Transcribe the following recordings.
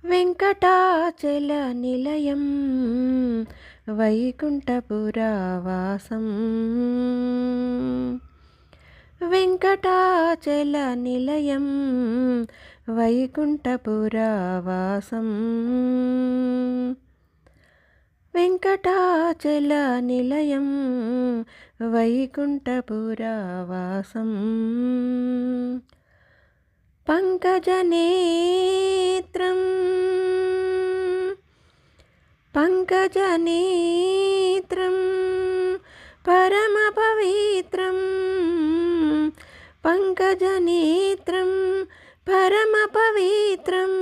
వెంకటాచల నిలయం వైకుంఠపురవాసం. వెంకటాచల నిలయం వైకుంఠపురవాసం. వెంకటాచల నిలయం వైకుంఠపురవాసం. పంకజనేత్రం పంకజనేత్రం పరమపవిత్రం. పంకజనేత్రం పరమపవిత్రం.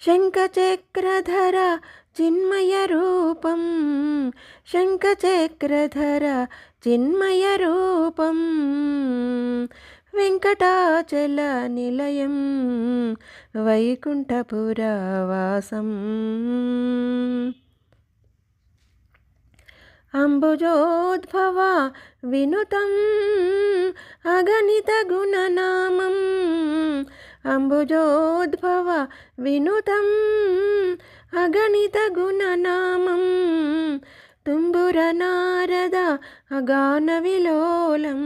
శంఖచక్రధర చిన్మయరూపం. శంఖచక్రధర చిన్మయరూపం. వెంకటాచల నిలయం వైకుంఠపురవాసం. అంబుజోద్భవ వినుతం అగణిత గుణనామం. అంబుజోద్భవ వినుతం అగణిత గుణనామం. తుంబుర నారద అగాన విలోలం.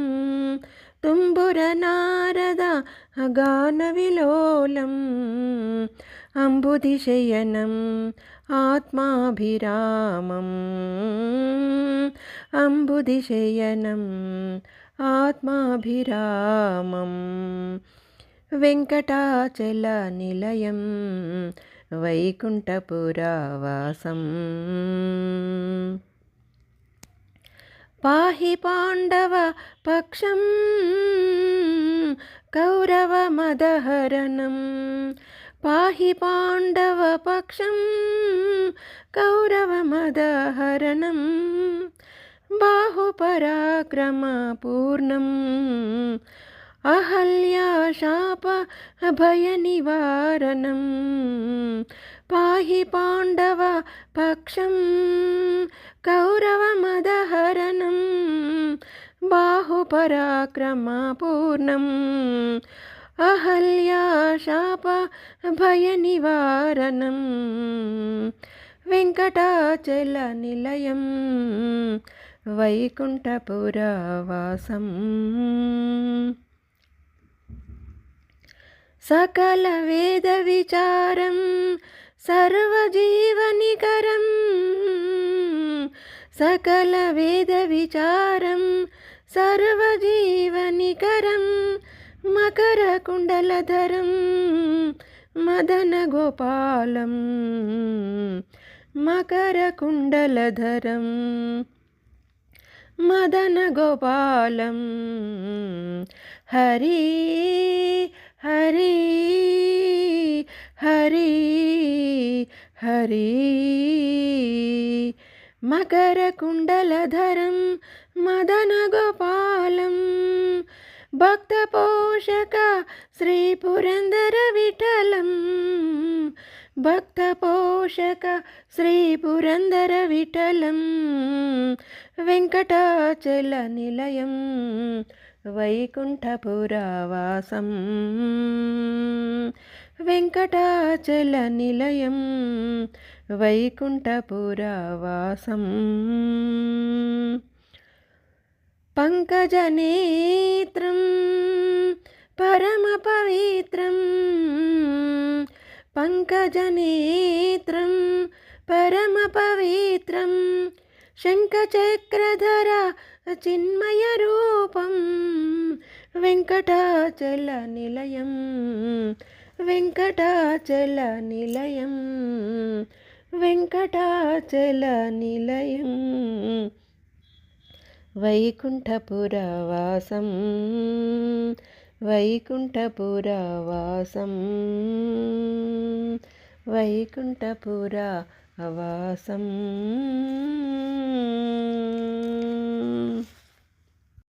తుంబుర నారద అగాన విలోలం. అంబుధిశయనం ఆత్మాభిరామం. అంబుధిశయనం ఆత్మాభిరామం. వెంకటాచల నిలయం వైకుంఠపురవాసం. పాహి పాండవ పక్షం కౌరవ మదహరణం. పాహి పాండవ పక్షం కౌరవ మదహరణం. బాహుపరాక్రమ పూర్ణం అహల్యా శాప భయ నివారణం. పాహి పాండవ పక్షం కౌరవ మదహరణం. బాహుపరాక్రమ పూర్ణం అహల్యా శాప భయ నివారణం. వెంకటాచల నిలయం వైకుంఠపురవాసం. సకల వేద విచారం సర్వజీవనికరం. సకల వేద విచారం సర్వజీవనికరం. మకర కుండలధరం మదన గోపాలం. మకర కుండలధరం మదన గోపాలం. హరి హరి హరి హరి. మకర కుండలధరం మదన గోపాలం. భక్త పోషక శ్రీ పురందర విఠలం. భక్త పోషక శ్రీ పురందర విఠలం. వెంకటాచల నిలయం వైకుంఠపురవాసం. వెంకటాచల నిలయం వైకుంఠపురవాసం. పంకజనేత్రం పరమపవిత్రం. పంకజనేత్రం పరమపవిత్రం. శంఖచక్రధర చిన్మయరూపం. వెంకటాచల నిలయం వెంకటాచల నిలయం వెంకటాచల నిలయం వైకుంఠపురవాసం. వైకుంఠపురవాసం. వైకుంఠపురవాసం.